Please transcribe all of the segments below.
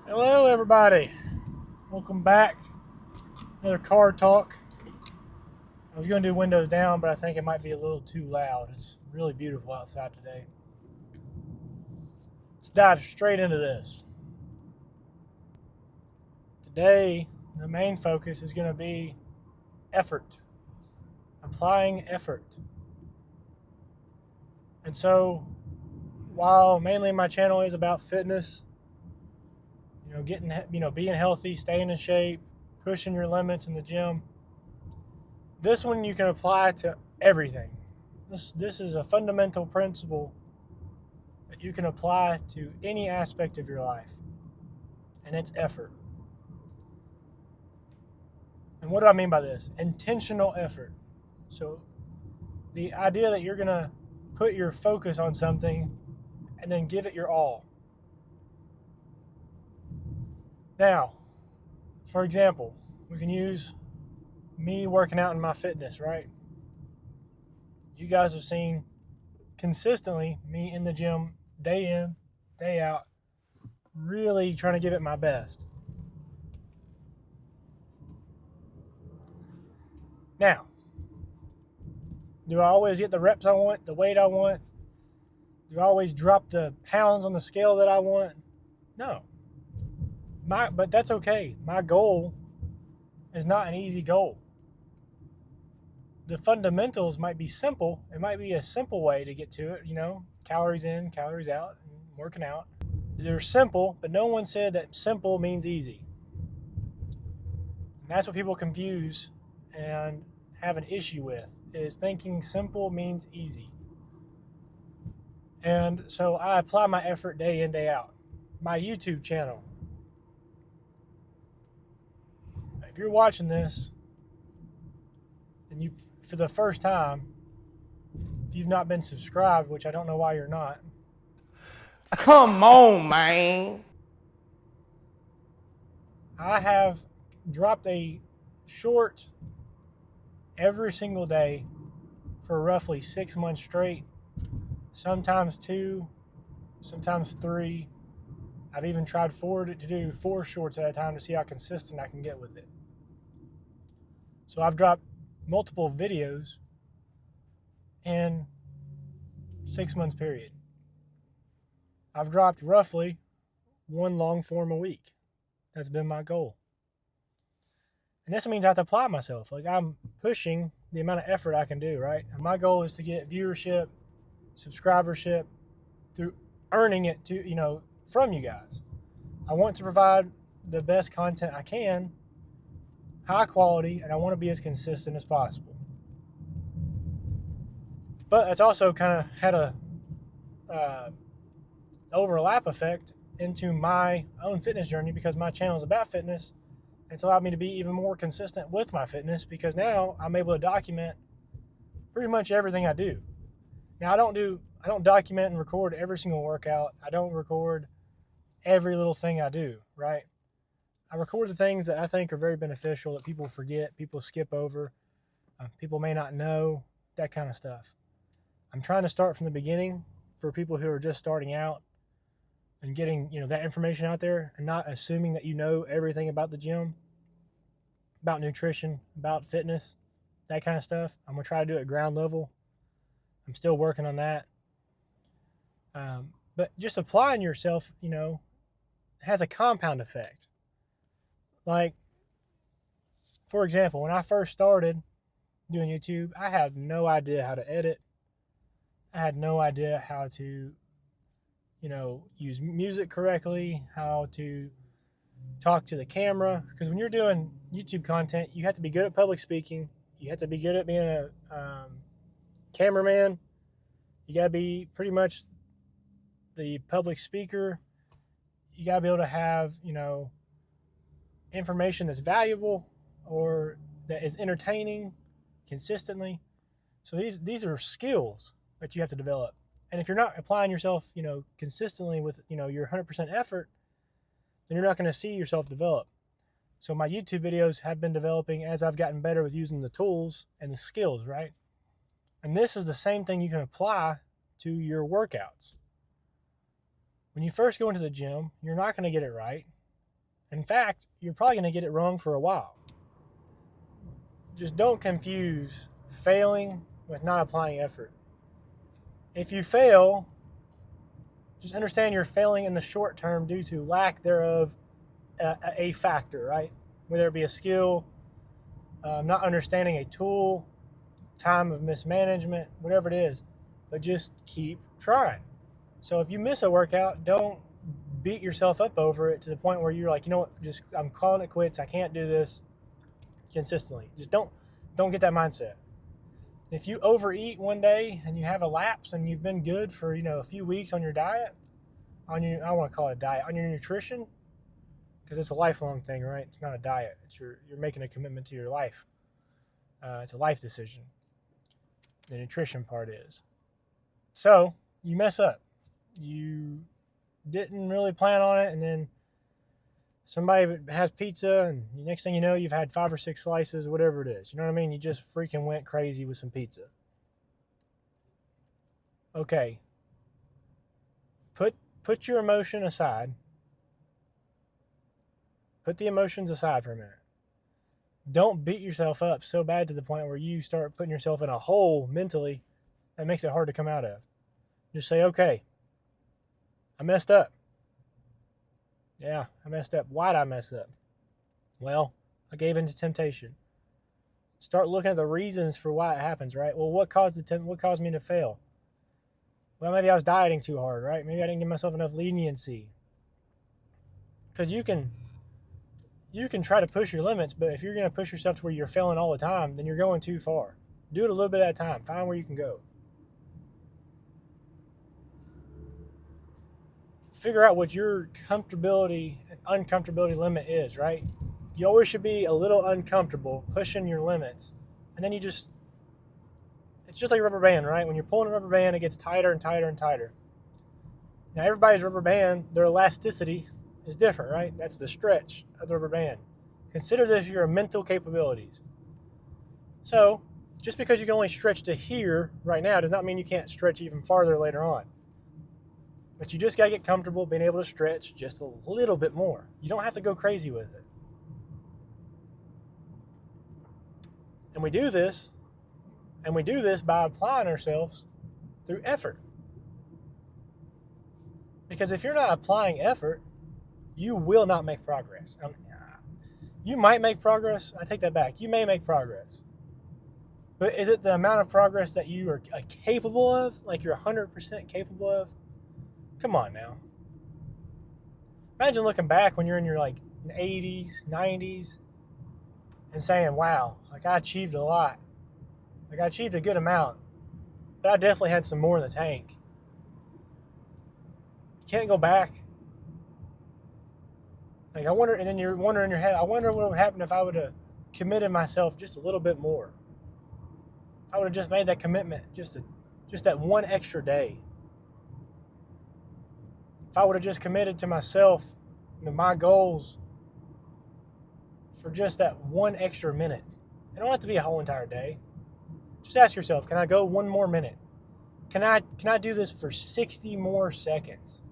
Hello, everybody. Welcome back. Another car talk. I was going to do windows down, but I think it might be a little too loud. It's really beautiful outside today. Let's dive straight into this. Today, the main focus is going to be effort, applying effort. And so, while mainly my channel is about fitness, being healthy, staying in shape, pushing your limits in the gym, this one you can apply to everything. This is a fundamental principle that you can apply to any aspect of your life, and it's effort. And what do I mean by this? Intentional effort. So the idea that you're going to put your focus on something and then give it your all. Now, for example, we can use me working out in my fitness, right? You guys have seen consistently me in the gym day in, day out, really trying to give it my best. Now, do I always get the reps I want, the weight I want? Do I always drop the pounds on the scale that I want? No. But that's okay. My goal is not an easy goal. The fundamentals might be simple. It might be a simple way to get to it, calories in, calories out, and working out. They're simple, but no one said that simple means easy. And that's what people confuse and have an issue with, is thinking simple means easy. And so I apply my effort day in, day out. My YouTube channel. If you're watching this, and you, for the first time, if you've not been subscribed, which I don't know why you're not. Come on, man. I have dropped a short every single day for roughly 6 months straight. Sometimes 2, sometimes 3. I've even tried to do 4 shorts at a time to see how consistent I can get with it. So I've dropped multiple videos in 6 months period. I've dropped roughly 1 long form a week. That's been my goal. And this means I have to apply myself. Like, I'm pushing the amount of effort I can do, right? And my goal is to get viewership, subscribership through earning it from you guys. I want to provide the best content I can, high quality, and I want to be as consistent as possible. But it's also kind of had a overlap effect into my own fitness journey, because my channel is about fitness. It's allowed me to be even more consistent with my fitness, because now I'm able to document pretty much everything I do. Now I don't document and record every single workout. I don't record every little thing I do, right? I record the things that I think are very beneficial, that people forget, people skip over, people may not know, that kind of stuff. I'm trying to start from the beginning for people who are just starting out and getting, that information out there, and not assuming that you know everything about the gym, about nutrition, about fitness, that kind of stuff. I'm going to try to do it at ground level. I'm still working on that. But just applying yourself, has a compound effect. Like, for example, when I first started doing YouTube, I had no idea how to edit. I had no idea how to, use music correctly, how to talk to the camera. Because when you're doing YouTube content, you have to be good at public speaking. You have to be good at being a cameraman. You got to be pretty much the public speaker. You got to be able to have, information that's valuable or that is entertaining consistently. So these are skills that you have to develop. And if you're not applying yourself, consistently with, your 100% effort, then you're not going to see yourself develop. So my YouTube videos have been developing as I've gotten better with using the tools and the skills, right? And this is the same thing you can apply to your workouts. When you first go into the gym, you're not going to get it right. In fact, you're probably going to get it wrong for a while. Just don't confuse failing with not applying effort. If you fail, just understand you're failing in the short term due to lack thereof a factor, right? Whether it be a skill, not understanding a tool, time of mismanagement, whatever it is. But just keep trying. So if you miss a workout, don't beat yourself up over it to the point where you're like, you know what, just I'm calling it quits. I can't do this consistently. Just don't get that mindset. If you overeat one day and you have a lapse and you've been good for, a few weeks on your diet, I want to call it a diet, on your nutrition, because it's a lifelong thing, right? It's not a diet. It's you're making a commitment to your life. It's a life decision. The nutrition part is. So you mess up. You didn't really plan on it, and then somebody has pizza, and the next thing you know, you've had 5 or 6 slices, whatever it is. You know what I mean? You just freaking went crazy with some pizza. Okay. Put your emotion aside. Put the emotions aside for a minute. Don't beat yourself up so bad to the point where you start putting yourself in a hole mentally that makes it hard to come out of. Just say, okay, I messed up. Yeah, I messed up. Why'd I mess up? Well, I gave in to temptation. Start looking at the reasons for why it happens, right? Well, what caused me to fail? Well, maybe I was dieting too hard, right? Maybe I didn't give myself enough leniency. Because you can try to push your limits, but if you're going to push yourself to where you're failing all the time, then you're going too far. Do it a little bit at a time. Find where you can go. Figure out what your comfortability and uncomfortability limit is, right? You always should be a little uncomfortable pushing your limits. And then it's just like a rubber band, right? When you're pulling a rubber band, it gets tighter and tighter and tighter. Now, everybody's rubber band, their elasticity is different, right? That's the stretch of the rubber band. Consider this your mental capabilities. So, just because you can only stretch to here right now does not mean you can't stretch even farther later on. But you just got to get comfortable being able to stretch just a little bit more. You don't have to go crazy with it. And we do this by applying ourselves through effort. Because if you're not applying effort, you will not make progress. You might make progress. I take that back. You may make progress. But is it the amount of progress that you are capable of? Like you're 100% capable of? Come on now. Imagine looking back when you're in your 80s, 90s, and saying, wow, I achieved a lot. I achieved a good amount. But I definitely had some more in the tank. You can't go back. I wonder, and then you're wondering in your head, I wonder what would happen if I would have committed myself just a little bit more. If I would have just made that commitment, just that one extra day. If I would have just committed to myself, my goals, for just that one extra minute. It don't have to be a whole entire day. Just ask yourself, can I go one more minute? Can I do this for 60 more seconds?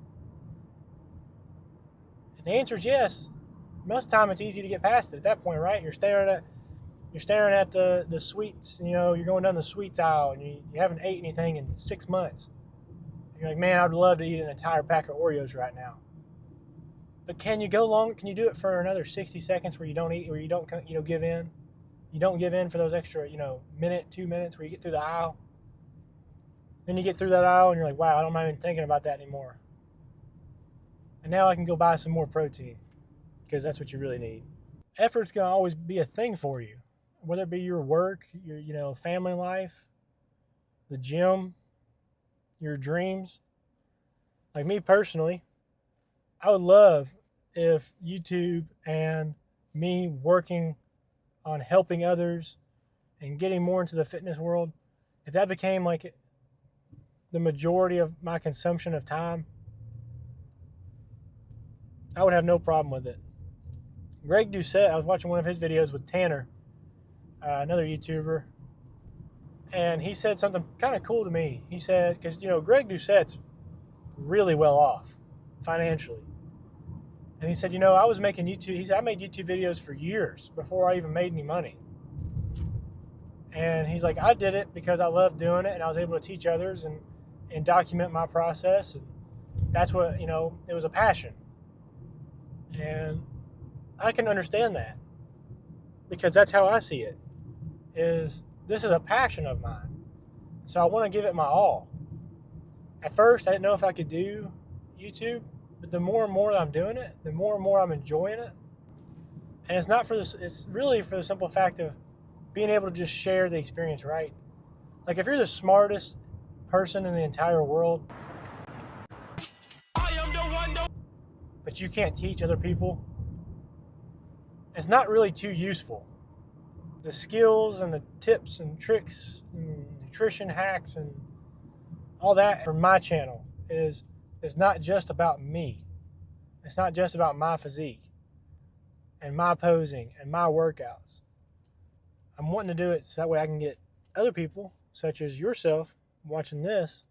And the answer is yes. Most of the time it's easy to get past it at that point, right? You're staring at the sweets, you're going down the sweets aisle and you haven't ate anything in 6 months. And you're like, man, I'd love to eat an entire pack of Oreos right now. But can you go long? Can you do it for another 60 seconds where you don't eat, where you don't give in? You don't give in for those extra, minute, 2 minutes where you get through the aisle. Then you get through that aisle and you're like, wow, I'm not even thinking about that anymore. And now I can go buy some more protein because that's what you really need. Effort's going to always be a thing for you, whether it be your work, your family life, the gym, your dreams. Like me personally, I would love if YouTube and me working on helping others and getting more into the fitness world, if that became the majority of my consumption of time, I would have no problem with it. Greg Doucette, I was watching one of his videos with Tanner, another YouTuber, and he said something kind of cool to me. He said, because, Greg Doucette's really well off financially. And he said, you know, I was making YouTube. He said, I made YouTube videos for years before I even made any money. And he's like, I did it because I loved doing it, and I was able to teach others and document my process. And that's what, you know, it was a passion. And I can understand that because that's how I see it. This is a passion of mine. So I want to give it my all. At first, I didn't know if I could do YouTube, but the more and more I'm doing it, the more and more I'm enjoying it. And it's not for this, it's really for the simple fact of being able to just share the experience, right? Like if you're the smartest person in the entire world, but you can't teach other people, it's not really too useful. The skills and the tips and tricks and nutrition hacks and all that for my channel is not just about me. It's not just about my physique and my posing and my workouts. I'm wanting to do it so that way I can get other people, such as yourself, watching this,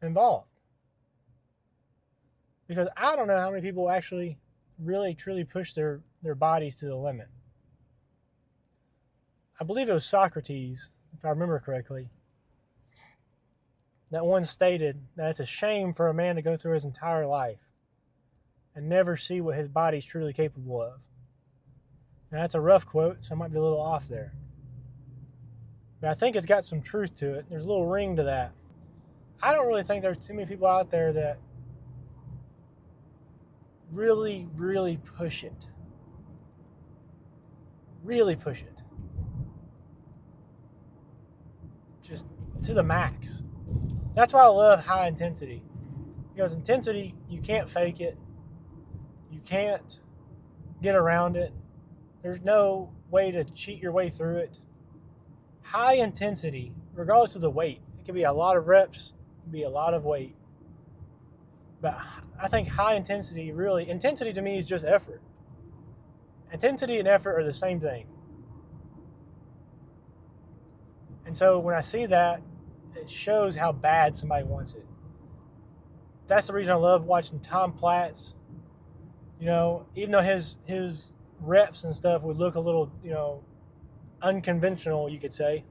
involved. Because I don't know how many people actually really, truly push their bodies to the limit. I believe it was Socrates, if I remember correctly, that once stated that it's a shame for a man to go through his entire life and never see what his body's truly capable of. Now, that's a rough quote, so I might be a little off there. But I think it's got some truth to it. There's a little ring to that. I don't really think there's too many people out there that really, really push it. Really push it. Just to the max. That's why I love high intensity. Because intensity, you can't fake it. You can't get around it. There's no way to cheat your way through it. High intensity, regardless of the weight, it can be a lot of reps, it can be a lot of weight. But I think high intensity intensity to me is just effort. Intensity and effort are the same thing. And so when I see that, it shows how bad somebody wants it. That's the reason I love watching Tom Platz. You know, even though his reps and stuff would look a little, you know, unconventional, you could say.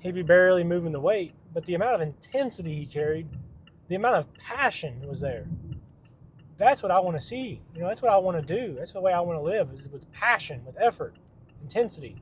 He'd be barely moving the weight, but the amount of intensity he carried, the amount of passion was there. That's what I want to see. You know, that's what I want to do. That's the way I want to live, is with passion, with effort, intensity.